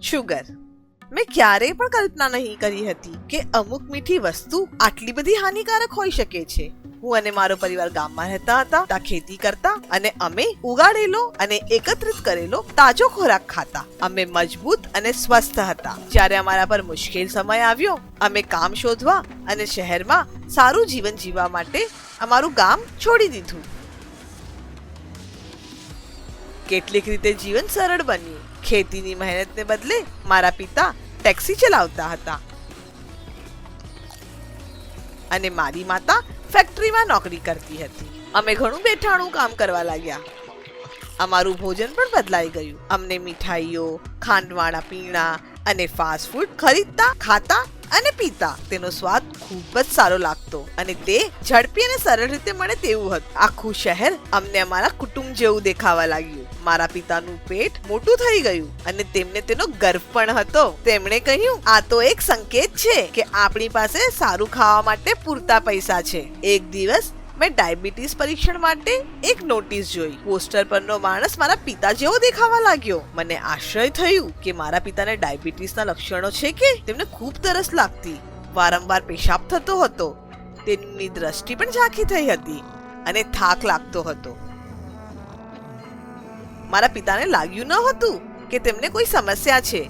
Sugar. મેં ક્યારેય પણ કલ્પના નહીં કરી હતી કે અમુક મીઠી વસ્તુ આટલી બધી હાનિકારક હોઈ શકે છે. હું અને મારો પરિવાર ગામમાં રહેતા હતા, ત્યાં ખેતી કરતા અને અમે ઉગાડેલો અને એકત્રિત કરેલો તાજો ખોરાક ખાતા. અમે મજબૂત અને સ્વસ્થ હતા. જ્યારે અમારા પર મુશ્કેલ સમય આવ્યો, અમે કામ શોધવા અને શહેરમાં સારું જીવન જીવવા માટે અમારું ગામ છોડી દીધું. કેટલીક રીતે જીવન સરળ બન્યું. ખેતીની મહેનતને બદલે મારા પિતા ટેક્સી ચલાવતા હતા અને મારી માતા ફેક્ટરીમાં નોકરી કરતી હતી. અમે ઘણું બેઠાણું કામ કરવા લાગ્યા. અમારું ભોજન પણ બદલાઈ ગયું. અમને મીઠાઈઓ, ખાંડવાળા પીણા અને ફાસ્ટ ફૂડ ખરીદતા, ખાતા અને પીતા. તેનો સ્વાદ ખૂબ જ સારો લાગતો અને તે ઝડપી અને સરળ રીતે મળે તેવું હતું. આખું શહેર અમને અમારા કુટુંબ જેવું દેખાવા લાગ્યું. મારા પિતાનું પેટ મોટું થઈ ગયું અને તેમને તેનો ગર્વ પણ હતો. તેમણે કહ્યું, આ તો એક સંકેત છે કે આપણી પાસે સારું ખાવા માટે પૂરતા પૈસા છે. એક દિવસ મેં ડાયાબિટીસ પરીક્ષણ માટે એક નોટિસ જોઈ. પોસ્ટર પરનો માણસ મારા પિતા જેવો દેખાવા લાગ્યો. મને આશ્ચર્ય થયું કે મારા પિતાને ડાયાબિટીસના લક્ષણો છે કે તેમને ખૂબ તરસ લાગતી, વારંવાર પેશાબ થતો હતો, તેમની દ્રષ્ટિ પણ ઝાંખી થઈ હતી અને થાક લાગતો હતો. મારા પિતાને લાગ્યું ન હતું કે તેમને કોઈ સમસ્યા છે,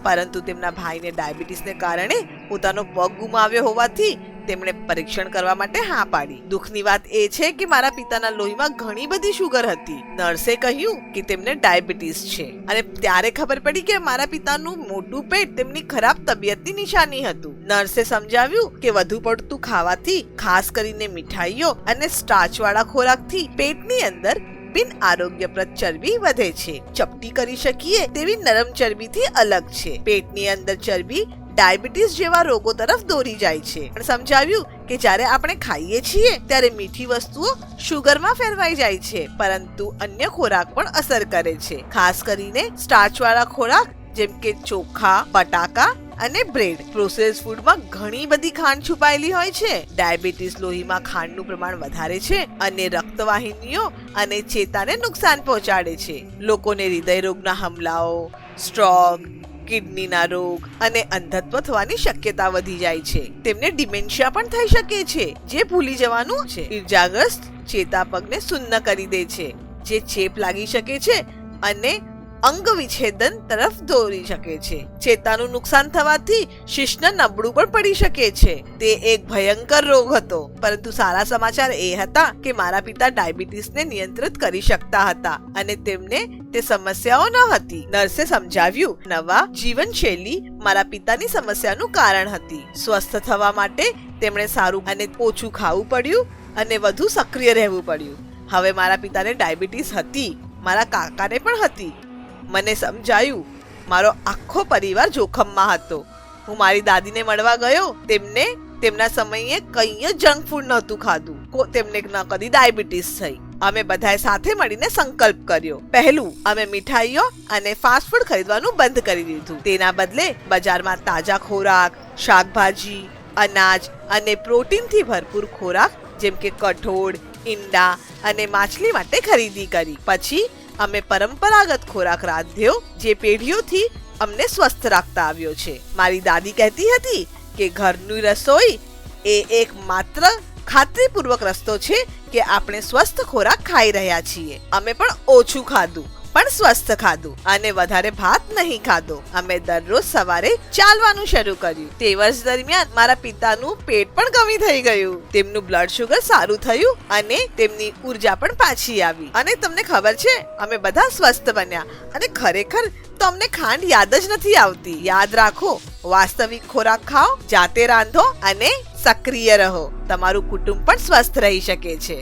પરંતુ તેમના ભાઈને ડાયાબિટીસને કારણે પોતાનો પગ ગુમાવ્યો હોવાથી તેમણે પરીક્ષણ કરવા માટે હા પાડી. દુઃખની વાત એ છે કે મારા પિતાના લોહીમાં ઘણી બધી શુગર હતી. નર્સે કહ્યું કે તેમને ડાયાબિટીસ છે અને ત્યારે ખબર પડી કે મારા પિતાનું મોટું પેટ તેમની ખરાબ તબિયતની નિશાની હતું. નર્સે સમજાવ્યું કે વધુ પડતું ખાવાથી, ખાસ કરીને મીઠાઈઓ અને સ્ટાર્ચવાળા ખોરાકથી પેટની અંદર બિન આરોગ્યપ્રદ ચરબી વધે છે. ચપટી કરી શકીએ તેવી નરમ ચરબીથી અલગ છે. પેટની અંદર ચરબી ડાયાબિટીસ જેવા રોગો તરફ દોરી જાય છે. પણ સમજાવ્યું કે જ્યારે આપણે ખાઈએ છીએ ત્યારે મીઠી વસ્તુઓ શુગરમાં ફેરવાઈ જાય છે, પરંતુ અન્ય ખોરાક પણ અસર કરે છે, ખાસ કરીને સ્ટાર્ચવાળા ખોરાક જેમ કે ચોખા, બટાકા અને બ્રેડ. પ્રોસેસ્ડ ફૂડમાં ઘણી બધી ખાંડ છુપાયેલી હોય છે. ડાયાબિટીસ લોહીમાં ખાંડનું પ્રમાણ વધારે છે અને રક્તવાહિનીઓ અને ચેતાને નુકસાન પહોંચાડે છે. લોકોને હૃદય રોગના હુમલાઓ, સ્ટ્રોક, કિડનીના રોગ અને અંધત્વ થવાની શક્યતા વધી જાય છે. તેમને ડિમેન્શિયા પણ થઈ શકે છે, જે ભૂલી જવાનું છે. ઈજાગ્રસ્ત ચેતાપગને સુન્ન કરી દે છે, જે ચેપ લાગી શકે છે અને અંગ વિચ્છેદન તરફ દોરી શકે છે. ચેતાનું નુકસાન થવાથી શિશ્ન નબળું પણ પડી શકે છે. તે એક ભયંકર રોગ હતો, પરંતુ સારા સમાચાર એ હતા કે મારા પિતા ડાયાબિટીસને નિયંત્રિત કરી શકતા હતા અને તેમને તે સમસ્યાઓ ન હતી. નર્સે સમજાવ્યું, નવા જીવનશૈલી મારા પિતાની સમસ્યાનું કારણ હતી. સ્વસ્થ થવા માટે તેમણે સારું અને ઓછું ખાવું પડ્યું અને વધુ સક્રિય રહેવું પડ્યું. હવે મારા પિતાને ડાયાબિટીસ હતી, મારા કાકાને પણ હતી. મને સમજાયું, મારો આખો પરિવાર જોખમમાં હતો. હું મારી દાદીને મળવા ગયો. તેમને તેમના સમયે કંઈ જ જંક ફૂડ નહોતું ખાધું. તેમને ન કદી ડાયાબિટીસ થઈ. અમે બધાએ સાથે મળીને સંકલ્પ કર્યો. પહેલું, અમે મીઠાઈઓ અને ફાસ્ટ ફૂડ ખરીદવાનું બંધ કરી દીધું. તેના બદલે બજારમાં તાજા ખોરાક, શાકભાજી, અનાજ અને પ્રોટીનથી ભરપૂર ખોરાક જેમ કે કઠોળ, ઈંડા અને માછલી માટે ખરીદી કરી. પછી અમે પરંપરાગત ખોરાક રાંધ્યો, જે પેઢીઓથી અમને સ્વસ્થ રાખતા આવ્યો છે. મારી દાદી કહેતી હતી કે ઘરની રસોઈ એ એક માત્ર ખાતરીપૂર્વક રસ્તો છે કે આપણે સ્વસ્થ ખોરાક ખાઈ રહ્યા છીએ. અમે પણ ઓછું ખાધું, પણ સ્વસ્થ ખાધું અને વધારે ભાત નહીં ખાધો. અમે દરરોજ સવારે ચાલવાનું શરૂ કર્યું. તે વર્ષ દરમિયાન મારા પિતાનું પેટ પણ કમી થઈ ગયું. તેમનું બ્લડ શુગર સારું થયું અને તેમની ઉર્જા પણ પાછી આવી. અને તમને ખબર છે, અમે બધા સ્વસ્થ બન્યા અને ખરેખર તો અમને ખાંડ યાદ જ નથી આવતી. યાદ રાખો, વાસ્તવિક ખોરાક ખાઓ, જાતે રાંધો અને સક્રિય રહો. તમારું કુટુંબ પણ સ્વસ્થ રહી શકે છે.